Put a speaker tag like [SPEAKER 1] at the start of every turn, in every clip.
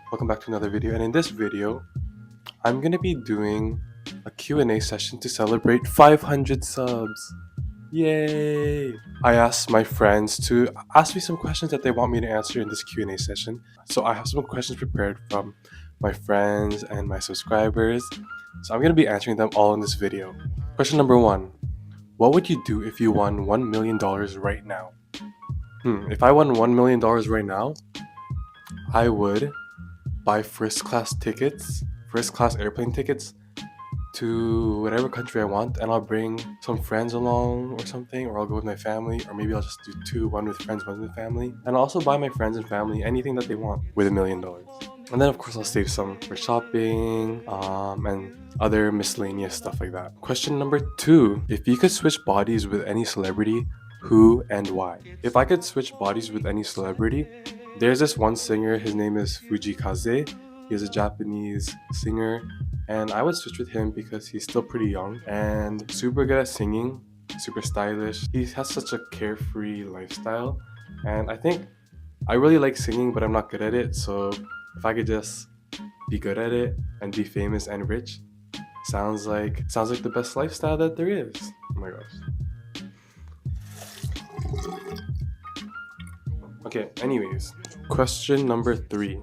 [SPEAKER 1] Welcome back to another video. And in this video, I'm gonna be doing a Q&A session to celebrate 500 subs. Yay! I asked my friends to ask me some questions that they want me to answer in this Q&A session. So I have some questions prepared from my friends and my subscribers. So I'm gonna be answering them all in this video. Question number one. What would you do if you won $1 million right now? If I won $1 million right now, I would buy first class airplane tickets to whatever country I want, and I'll bring some friends along or something, or I'll go with my family, or maybe I'll just do two, one with friends, one with family. And I'll also buy my friends and family anything that they want with $1 million. And then of course I'll save some for shopping, and other miscellaneous stuff like that. Question number two. If you could switch bodies with any celebrity, who and why? If I could switch bodies with any celebrity, there's this one singer, his name is Fujikaze. He's a Japanese singer, and I would switch with him because he's still pretty young and super good at singing, super stylish. He has such a carefree lifestyle, and I think I really like singing, but I'm not good at it. So if I could just be good at it and be famous and rich, sounds like the best lifestyle that there is. Oh my gosh. Okay, anyways, question number three.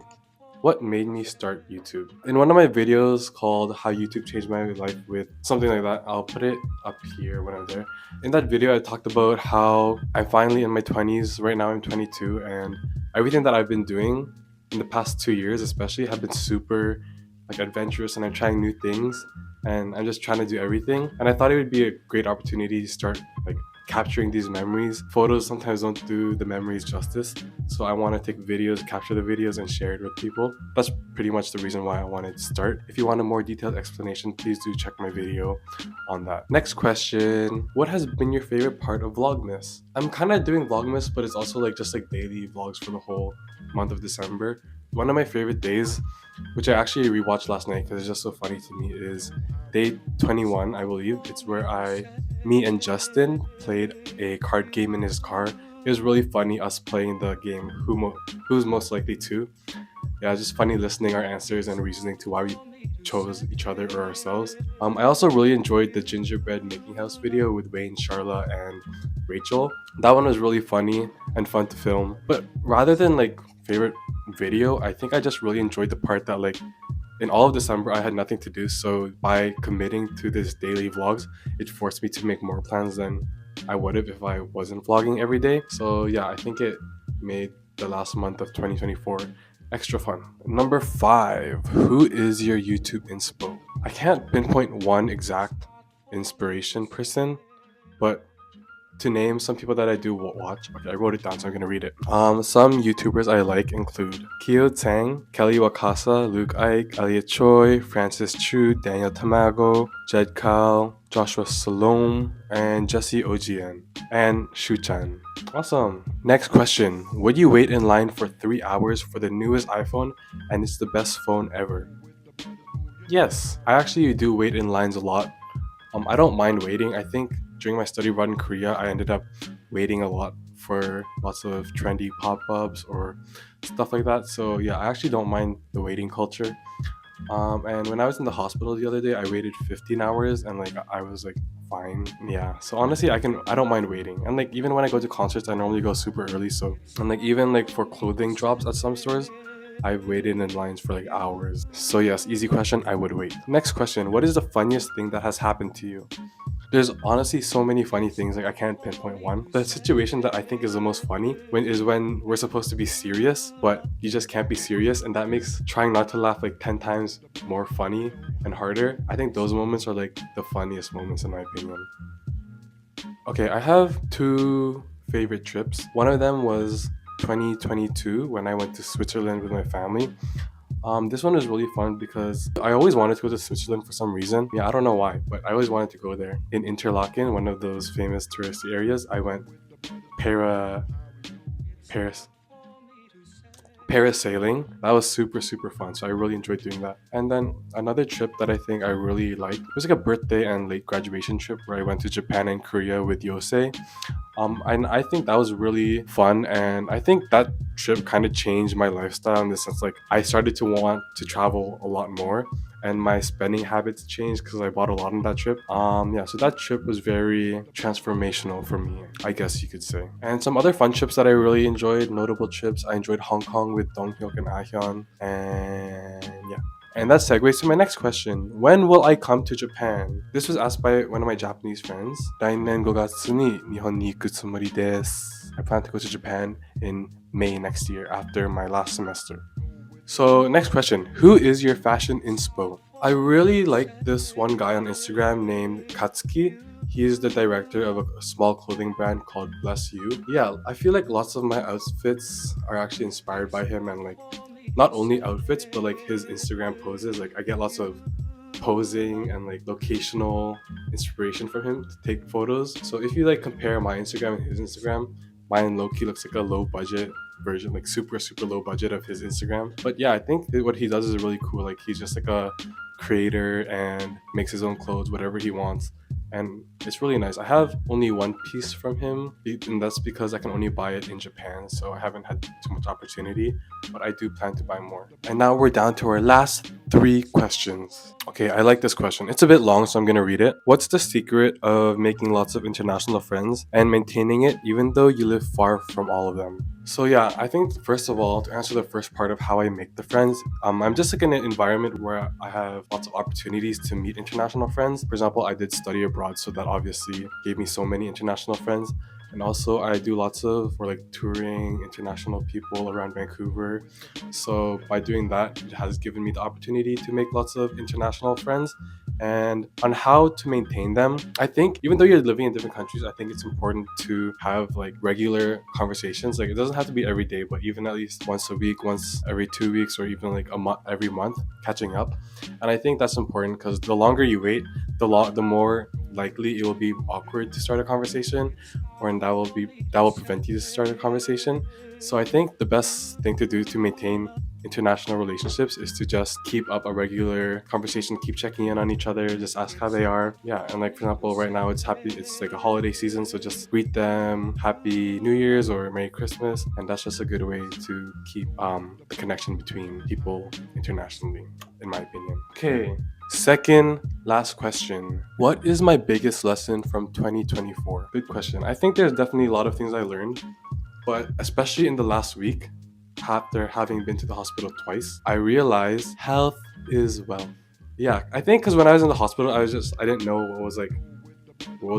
[SPEAKER 1] What made me start YouTube? In one of my videos called How YouTube Changed My Life with something like that, I'll put it up here when I'm there. In that video, I talked about how I'm finally in my 20s. Right now, I'm 22, and everything that I've been doing in the past 2 years, especially, have been super adventurous, and I'm trying new things, and I'm just trying to do everything. And I thought it would be a great opportunity to start capturing these memories. Photos sometimes don't do the memories justice, so I want to take videos, capture the videos, and share it with people. That's pretty much the reason why I wanted to start. If you want a more detailed explanation, please do check my video on that. Next question. What has been your favorite part of Vlogmas? I'm kind of doing Vlogmas, but it's also just daily vlogs for the whole month of December. One of my favorite days, which I actually rewatched last night because it's just so funny to me, is day 21, I believe. It's where me and Justin played a card game in his car. It was really funny us playing the game who's most likely to. Yeah, it's just funny listening our answers and reasoning to why we chose each other or ourselves. I also really enjoyed the gingerbread making house video with Wayne, Charla, and Rachel. That one was really funny and fun to film. But rather than favorite video, I think I just really enjoyed the part that in all of December I had nothing to do, so by committing to this daily vlogs, it forced me to make more plans than I would have if I wasn't vlogging every day. So yeah, I think it made the last month of 2024 extra fun. Number five, who is your YouTube inspo? I can't pinpoint one exact inspiration person, but to name some people that I do watch. Okay, I wrote it down, so I'm gonna read it. Some YouTubers I like include Kyo Tang, Kelly Wakasa, Luke Ike, Elliot Choi, Francis Chu, Daniel Tamago, Jed Kal, Joshua Salome, and Jesse OGN, and Shu-chan. Awesome. Next question. Would you wait in line for 3 hours for the newest iPhone and it's the best phone ever? Yes, I actually do wait in lines a lot. I don't mind waiting. I think during my study abroad in Korea, I ended up waiting a lot for lots of trendy pop-ups or stuff like that. So yeah, I actually don't mind the waiting culture. And when I was in the hospital the other day, I waited 15 hours and I was fine. Yeah. So honestly, I don't mind waiting. And even when I go to concerts, I normally go super early. So and even for clothing drops at some stores, I've waited in lines for hours. So yes, easy question, I would wait. Next question, what is the funniest thing that has happened to you? There's honestly so many funny things, I can't pinpoint one. The situation that I think is the most funny when we're supposed to be serious, but you just can't be serious, and that makes trying not to laugh 10 times more funny and harder. I think those moments are the funniest moments in my opinion. Okay, I have two favorite trips. One of them was 2022 when I went to Switzerland with my family. This one was really fun because I always wanted to go to Switzerland for some reason. Yeah, I don't know why, but I always wanted to go there. In Interlaken, one of those famous touristy areas, I went Paris, parasailing. That was super, super fun. So I really enjoyed doing that. And then another trip that I think I really liked was like a birthday and late graduation trip where I went to Japan and Korea with Yosei. And I think that was really fun, and I think that trip kind of changed my lifestyle in the sense like I started to want to travel a lot more, and my spending habits changed because I bought a lot on that trip. Yeah, so that trip was very transformational for me, I guess you could say. And some other fun trips that I really enjoyed, notable trips, I enjoyed Hong Kong with Dong Hyuk and Ahyeon, and yeah. And that segues to my next question. When will I come to Japan? This was asked by one of my Japanese friends. 来年5月に日本に行くつもりです. I plan to go to Japan in May next year after my last semester. So, next question. Who is your fashion inspo? I really like this one guy on Instagram named Katsuki. He is the director of a small clothing brand called Bless You. Yeah, I feel like lots of my outfits are actually inspired by him, and like not only outfits but like his Instagram poses. Like I get lots of posing and like locational inspiration from him to take photos. So if you like compare my Instagram and his Instagram, mine low-key looks like a low budget version, like super super low budget of his Instagram. But yeah, I think that what he does is really cool. Like he's just like a creator and makes his own clothes, whatever he wants. And it's really nice. I have only one piece from him, and that's because I can only buy it in Japan, so I haven't had too much opportunity, but I do plan to buy more. And now we're down to our last 3 questions. Okay, I like this question. It's a bit long, so I'm gonna read it. What's the secret of making lots of international friends and maintaining it even though you live far from all of them? So yeah, I think first of all, to answer the first part of how I make the friends, I'm just like in an environment where I have lots of opportunities to meet international friends. For example, I did study abroad, so that obviously gave me so many international friends. And also I do lots of for like touring international people around Vancouver. So by doing that, it has given me the opportunity to make lots of international friends. And on how to maintain them, I think even though you're living in different countries, I think it's important to have like regular conversations. Like it doesn't have to be every day, but even at least once a week, once every 2 weeks, or even like a month, every month, catching up. And I think that's important because the longer you wait, the more likely it will be awkward to start a conversation, or and that will prevent you to start a conversation. So I think the best thing to do to maintain international relationships is to just keep up a regular conversation, keep checking in on each other, just ask how they are. Yeah, and like for example, right now it's like a holiday season, so just greet them Happy New Year's or Merry Christmas, and that's just a good way to keep the connection between people internationally, in my opinion. Okay. Second last question. What is my biggest lesson from 2024? Good question. I think there's definitely a lot of things I learned, but especially in the last week, after having been to the hospital twice, I realized health is wealth. Yeah, I think because when I was in the hospital, I didn't know what was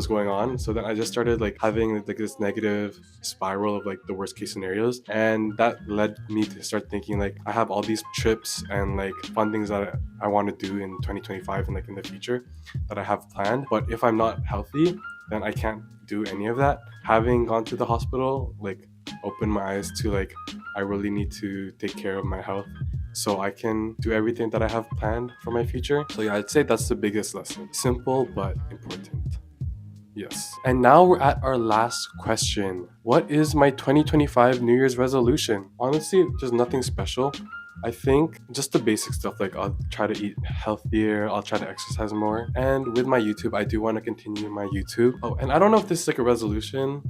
[SPEAKER 1] going on. So then I just started like having like this negative spiral of like the worst case scenarios, and that led me to start thinking like I have all these trips and like fun things that I want to do in 2025 and like in the future that I have planned. But if I'm not healthy, then I can't do any of that. Having gone to the hospital like opened my eyes to like I really need to take care of my health so I can do everything that I have planned for my future. So yeah, I'd say that's the biggest lesson. Simple but important. Yes. And now we're at our last question. What is my 2025 New Year's resolution? Honestly, just nothing special. I think just the basic stuff like I'll try to eat healthier, I'll try to exercise more. And with my YouTube, I do want to continue my YouTube. Oh, and I don't know if this is like a resolution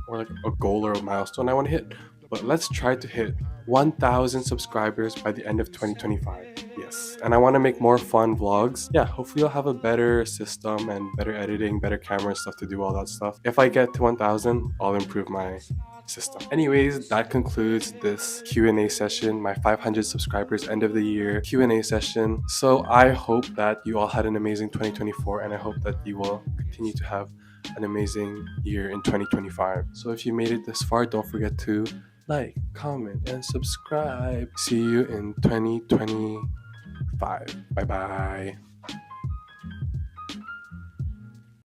[SPEAKER 1] or like a goal or a milestone I want to hit, but let's try to hit 1,000 subscribers by the end of 2025. Yes, and I want to make more fun vlogs. Yeah, hopefully I'll have a better system and better editing, better camera and stuff to do all that stuff. If I get to 1,000, I'll improve my system. Anyways, that concludes this Q&A session, my 500 subscribers end of the year Q&A session. So I hope that you all had an amazing 2024, and I hope that you will continue to have an amazing year in 2025. So if you made it this far, don't forget to like, comment, and subscribe. See you in 2025. Bye bye.